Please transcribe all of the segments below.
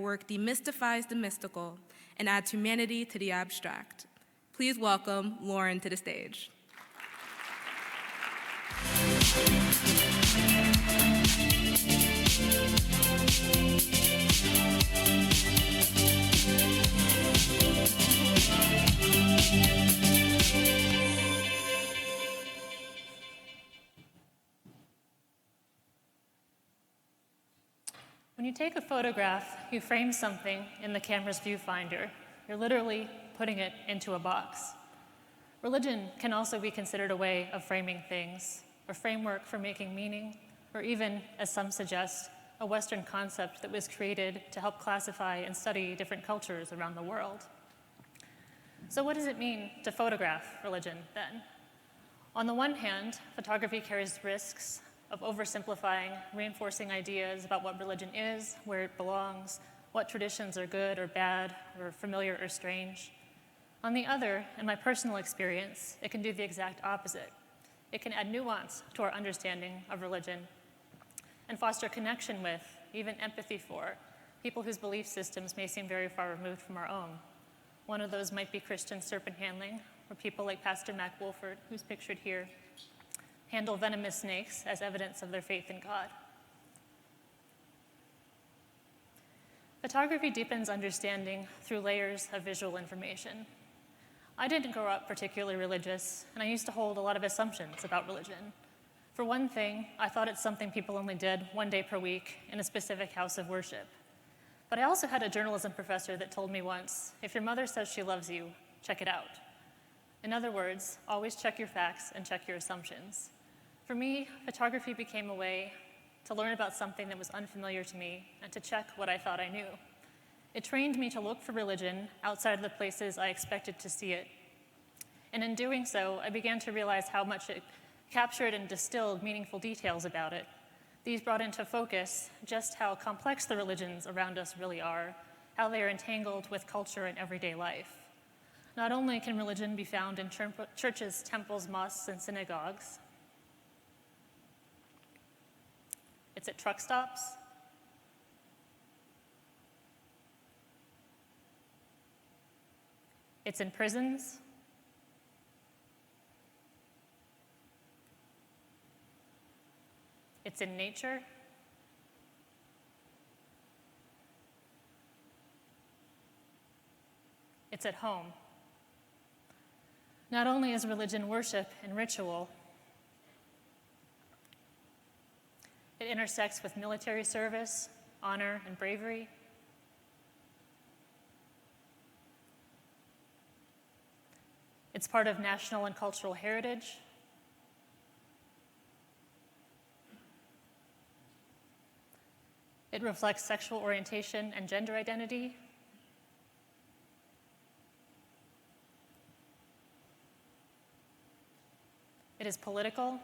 work demystifies the mystical and adds humanity to the abstract. Please welcome Lauren to the stage. When you take a photograph, you frame something in the camera's viewfinder. You're literally putting it into a box. Religion can also be considered a way of framing things, a framework for making meaning, or even, as some suggest, a Western concept that was created to help classify and study different cultures around the world. So what does it mean to photograph religion, then? On the one hand, photography carries risks of oversimplifying, reinforcing ideas about what religion is, where it belongs, what traditions are good or bad, or familiar or strange. On the other, in my personal experience, it can do the exact opposite. It can add nuance to our understanding of religion and foster connection with, even empathy for, people whose belief systems may seem very far removed from our own. One of those might be Christian serpent handling, or people like Pastor Mac Wolford, who's pictured here, handle venomous snakes as evidence of their faith in God. Photography deepens understanding through layers of visual information. I didn't grow up particularly religious, and I used to hold a lot of assumptions about religion. For one thing, I thought it's something people only did one day per week in a specific house of worship. But I also had a journalism professor that told me once, if your mother says she loves you, check it out. In other words, always check your facts and check your assumptions. For me, photography became a way to learn about something that was unfamiliar to me and to check what I thought I knew. It trained me to look for religion outside of the places I expected to see it. And in doing so, I began to realize how much it captured and distilled meaningful details about it. These brought into focus just how complex the religions around us really are, how they are entangled with culture and everyday life. Not only can religion be found in churches, temples, mosques, and synagogues, it's at truck stops, it's in prisons, it's in nature, it's at home. Not only is religion worship and ritual, it intersects with military service, honor, and bravery. It's part of national and cultural heritage. It reflects sexual orientation and gender identity. It is political.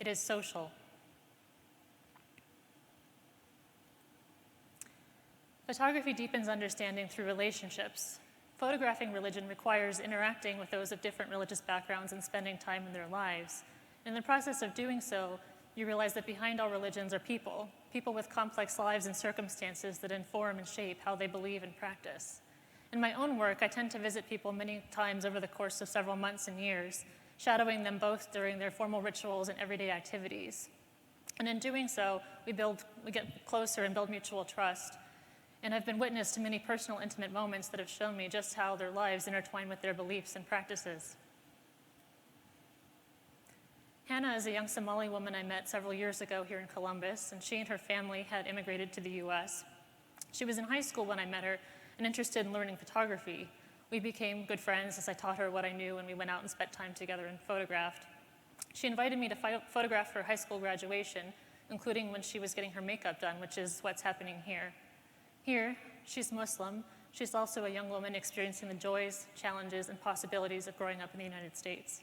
It is social. Photography deepens understanding through relationships. Photographing religion requires interacting with those of different religious backgrounds and spending time in their lives. In the process of doing so, you realize that behind all religions are people with complex lives and circumstances that inform and shape how they believe and practice. In my own work, I tend to visit people many times over the course of several months and years, shadowing them both during their formal rituals and everyday activities. And in doing so, we get closer and build mutual trust. And I've been witness to many personal, intimate moments that have shown me just how their lives intertwine with their beliefs and practices. Hannah is a young Somali woman I met several years ago here in Columbus, and she and her family had immigrated to the US. She was in high school when I met her and interested in learning photography. We became good friends as I taught her what I knew, and we went out and spent time together and photographed. She invited me to photograph her high school graduation, including when she was getting her makeup done, which is what's happening here. Here, she's Muslim. She's also a young woman experiencing the joys, challenges, and possibilities of growing up in the United States.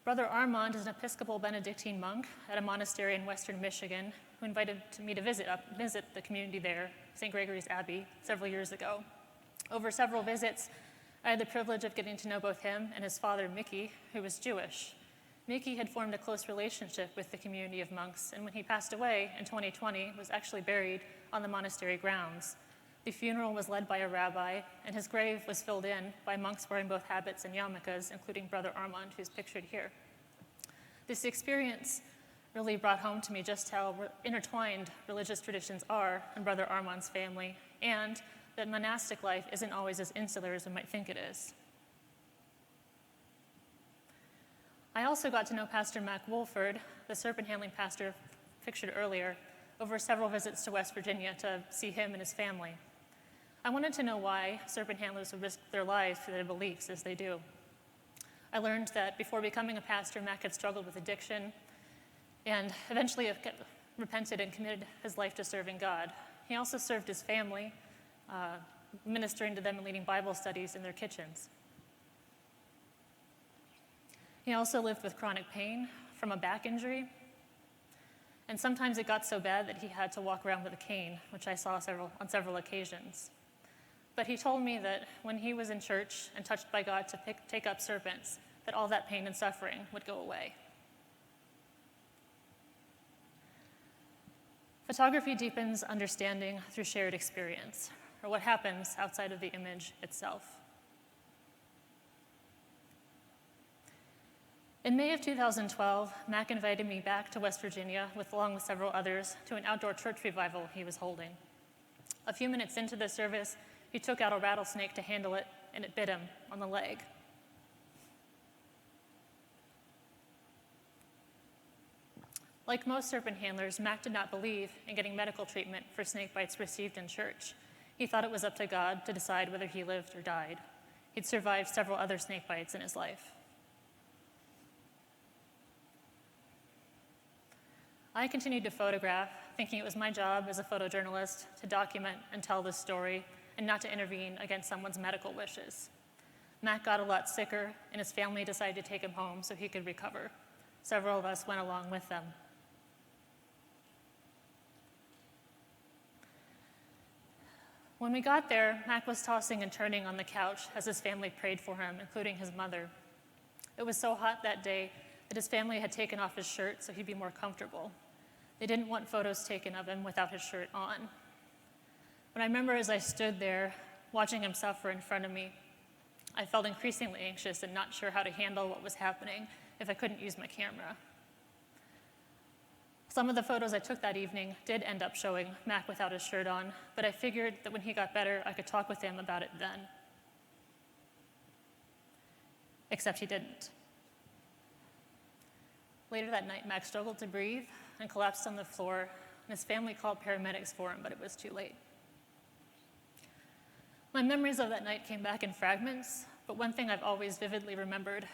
Brother Armand is an Episcopal Benedictine monk at a monastery in western Michigan who invited me to visit the community there, St. Gregory's Abbey, several years ago. Over several visits, I had the privilege of getting to know both him and his father, Mickey, who was Jewish. Mickey had formed a close relationship with the community of monks, and when he passed away in 2020, was actually buried on the monastery grounds. The funeral was led by a rabbi, and his grave was filled in by monks wearing both habits and yarmulkes, including Brother Armand, who's pictured here. This experience really brought home to me just how intertwined religious traditions are in Brother Armand's family, and that monastic life isn't always as insular as we might think it is. I also got to know Pastor Mac Wolford, the serpent handling pastor pictured earlier, over several visits to West Virginia to see him and his family. I wanted to know why serpent handlers would risk their lives for their beliefs as they do. I learned that before becoming a pastor, Mac had struggled with addiction and eventually repented and committed his life to serving God. He also served his family, ministering to them and leading Bible studies in their kitchens. He also lived with chronic pain from a back injury, and sometimes it got so bad that he had to walk around with a cane, which I saw on several occasions. But he told me that when he was in church and touched by God to take up serpents, that all that pain and suffering would go away. Photography deepens understanding through shared experience, or what happens outside of the image itself. In May of 2012, Mac invited me back to West Virginia, along with several others, to an outdoor church revival he was holding. A few minutes into the service, he took out a rattlesnake to handle it, and it bit him on the leg. Like most serpent handlers, Mac did not believe in getting medical treatment for snake bites received in church. He thought it was up to God to decide whether he lived or died. He'd survived several other snake bites in his life. I continued to photograph, thinking it was my job as a photojournalist to document and tell this story and not to intervene against someone's medical wishes. Mac got a lot sicker, and his family decided to take him home so he could recover. Several of us went along with them. When we got there, Mac was tossing and turning on the couch as his family prayed for him, including his mother. It was so hot that day that his family had taken off his shirt so he'd be more comfortable. They didn't want photos taken of him without his shirt on. But I remember as I stood there, watching him suffer in front of me, I felt increasingly anxious and not sure how to handle what was happening if I couldn't use my camera. Some of the photos I took that evening did end up showing Mac without his shirt on, but I figured that when he got better, I could talk with him about it then. Except he didn't. Later that night, Mac struggled to breathe and collapsed on the floor, and his family called paramedics for him, but it was too late. My memories of that night came back in fragments, but one thing I've always vividly remembered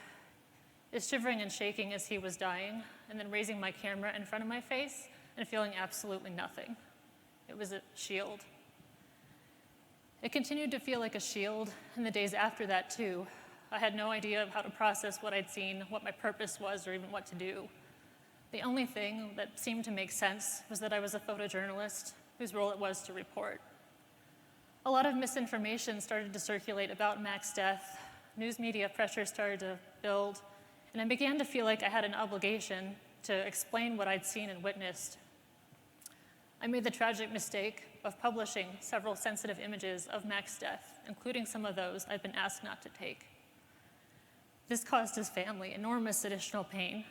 is shivering and shaking as he was dying, and then raising my camera in front of my face and feeling absolutely nothing. It was a shield. It continued to feel like a shield in the days after that, too. I had no idea of how to process what I'd seen, what my purpose was, or even what to do. The only thing that seemed to make sense was that I was a photojournalist whose role it was to report. A lot of misinformation started to circulate about Mac's death. News media pressure started to build, and I began to feel like I had an obligation to explain what I'd seen and witnessed. I made the tragic mistake of publishing several sensitive images of Mac's death, including some of those I'd been asked not to take. This caused his family enormous additional pain,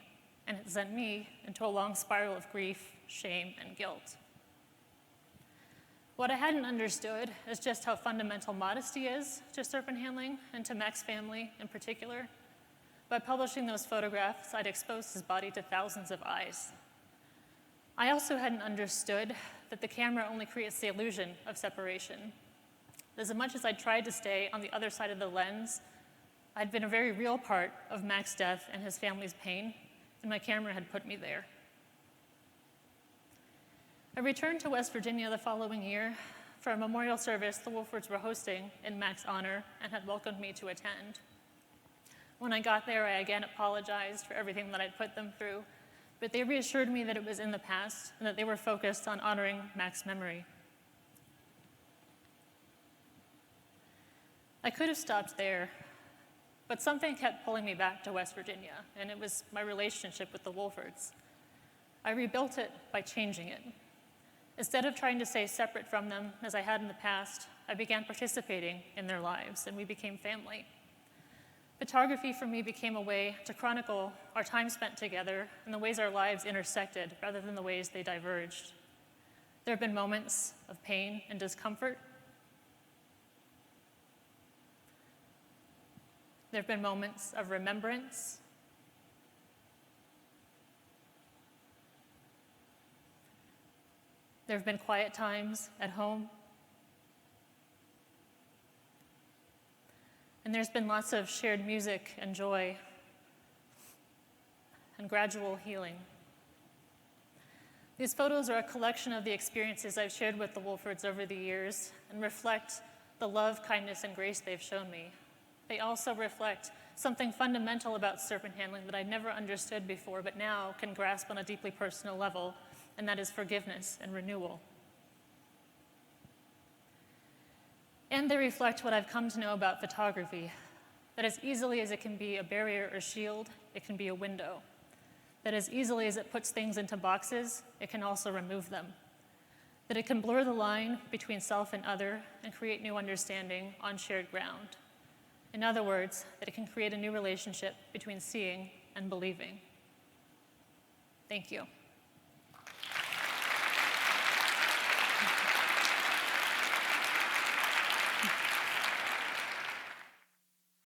and it sent me into a long spiral of grief, shame, and guilt. What I hadn't understood is just how fundamental modesty is to serpent handling and to Mac's family in particular. By publishing those photographs, I'd exposed his body to thousands of eyes. I also hadn't understood that the camera only creates the illusion of separation. As much as I tried to stay on the other side of the lens, I'd been a very real part of Mac's death and his family's pain, and my camera had put me there. I returned to West Virginia the following year for a memorial service the Wolfords were hosting in Mac's honor and had welcomed me to attend. When I got there, I again apologized for everything that I'd put them through, but they reassured me that it was in the past and that they were focused on honoring Mac's memory. I could have stopped there, but something kept pulling me back to West Virginia, and it was my relationship with the Wolfords. I rebuilt it by changing it. Instead of trying to stay separate from them, as I had in the past, I began participating in their lives, and we became family. Photography for me became a way to chronicle our time spent together and the ways our lives intersected rather than the ways they diverged. There have been moments of pain and discomfort. There have been moments of remembrance. There have been quiet times at home. And there's been lots of shared music and joy and gradual healing. These photos are a collection of the experiences I've shared with the Wolfords over the years and reflect the love, kindness, and grace they've shown me. They also reflect something fundamental about serpent handling that I'd never understood before, but now can grasp on a deeply personal level, and that is forgiveness and renewal. And they reflect what I've come to know about photography, that as easily as it can be a barrier or shield, it can be a window. That as easily as it puts things into boxes, it can also remove them. That it can blur the line between self and other and create new understanding on shared ground. In other words, that it can create a new relationship between seeing and believing. Thank you.